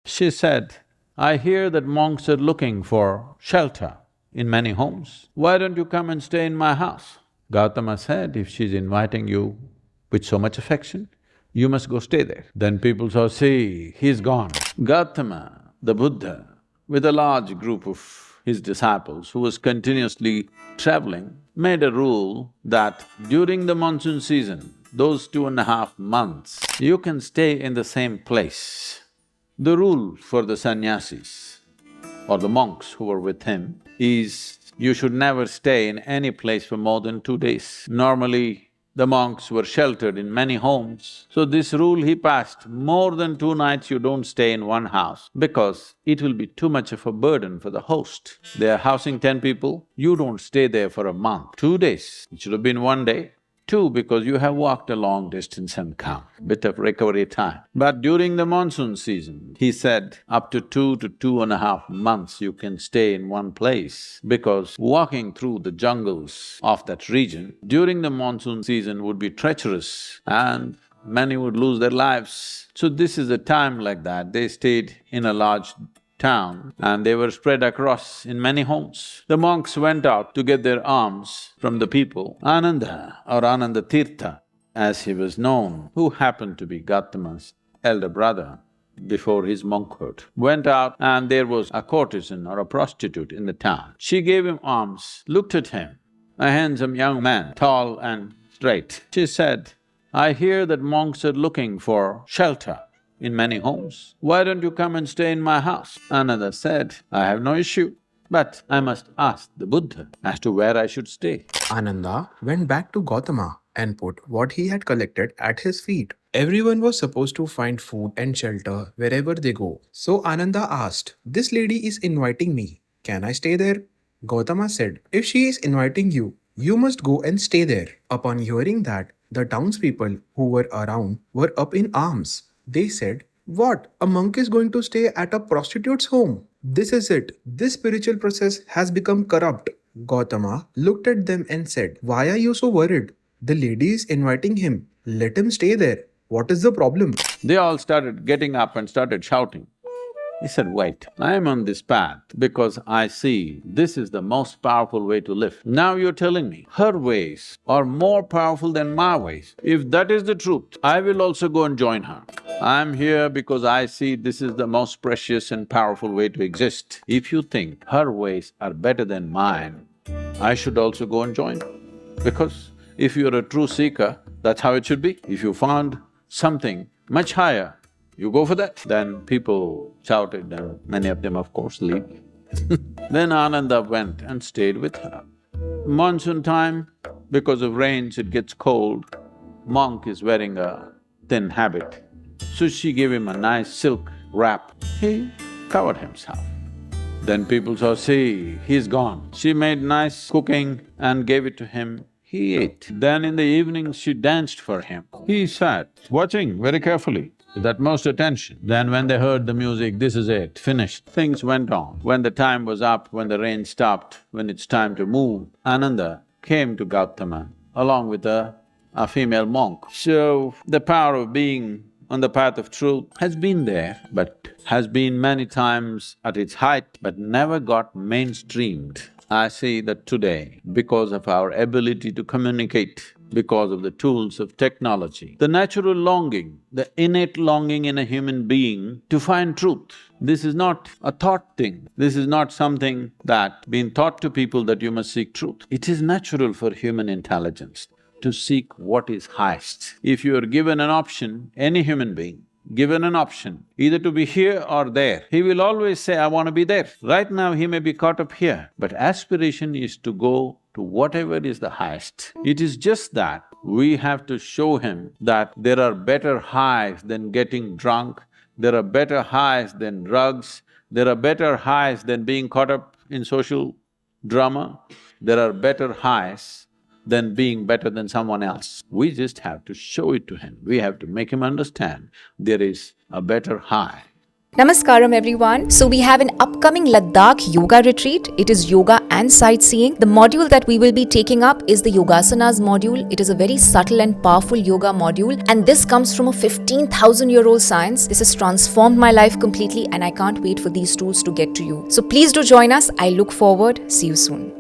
She said, "I hear that monks are looking for shelter in many homes. Why don't you come and stay in my house?" Gautama said, "If she's inviting you with so much affection, you must go stay there." Then people saw, "See, he's gone." Gautama, the Buddha, with a large group of his disciples who was continuously traveling, made a rule that during the monsoon season, those 2.5 months, you can stay in the same place. The rule for the sannyasis or the monks who were with him is you should never stay in any place for more than 2 days. Normally, the monks were sheltered in many homes. So this rule he passed, more than 2 nights you don't stay in one house because it will be too much of a burden for the host. They are housing 10 people, you don't stay there for a month. 2 days, it should have been one day. Two, because you have walked a long distance and come, bit of recovery time. But during the monsoon season, he said, up to 2 to 2.5 months you can stay in one place because walking through the jungles of that region during the monsoon season would be treacherous and many would lose their lives. So this is a time like that, they stayed in a large town and they were spread across in many homes. The monks went out to get their alms from the people. Ananda or Ananda Tirtha, as he was known, who happened to be Gautama's elder brother before his monkhood, went out and there was a courtesan or a prostitute in the town. She gave him alms, looked at him, a handsome young man, tall and straight. She said, "I hear that monks are looking for shelter in many homes. Why don't you come and stay in my house?" Another said, "I have no issue, but I must ask the Buddha as to where I should stay." Ananda went back to Gautama and put what he had collected at his feet. Everyone was supposed to find food and shelter wherever they go. So Ananda asked, "This lady is inviting me. Can I stay there?" Gautama said, "If she is inviting you, you must go and stay there." Upon hearing that, the townspeople who were around were up in arms. They said, "What? A monk is going to stay at a prostitute's home? This is it. This spiritual process has become corrupt." Gautama looked at them and said, "Why are you so worried? The lady is inviting him. Let him stay there. What is the problem?" They all started getting up and started shouting. He said, "Wait, I am on this path because I see this is the most powerful way to live. Now you're telling me her ways are more powerful than my ways. If that is the truth, I will also go and join her. I'm here because I see this is the most precious and powerful way to exist. If you think her ways are better than mine, I should also go and join her. Because if you're a true seeker, that's how it should be. If you found something much higher, you go for that." Then people shouted and many of them of course leave. Then Ananda went and stayed with her. Monsoon time, because of rains it gets cold, monk is wearing a thin habit. So she gave him a nice silk wrap, he covered himself. Then people saw, "See, he's gone." She made nice cooking and gave it to him, he ate. Then in the evening she danced for him. He sat, watching very carefully, with utmost attention. Then when they heard the music, this is it, finished. Things went on. When the time was up, when the rain stopped, when it's time to move, Ananda came to Gautama along with a female monk. So the power of being on the path of truth has been there, but has been many times at its height, but never got mainstreamed. I see that today, because of our ability to communicate, because of the tools of technology, the natural longing, the innate longing in a human being to find truth, this is not a thought thing, this is not something that been taught to people that you must seek truth. It is natural for human intelligence to seek what is highest. If you are given an option, any human being, given an option, either to be here or there, he will always say, "I want to be there." Right now he may be caught up here, but aspiration is to go to whatever is the highest. It is just that we have to show him that there are better highs than getting drunk, there are better highs than drugs, there are better highs than being caught up in social drama, there are better highs than being better than someone else. We just have to show it to him, we have to make him understand there is a better high Namaskaram everyone. So we have an upcoming Ladakh yoga retreat. It is yoga and sightseeing. The module that we will be taking up is the Yogasanas module. It is a very subtle and powerful yoga module, and this comes from a 15,000-year-old science. This has transformed my life completely, and I can't wait for these tools to get to you. So please do join us. I look forward. See you soon.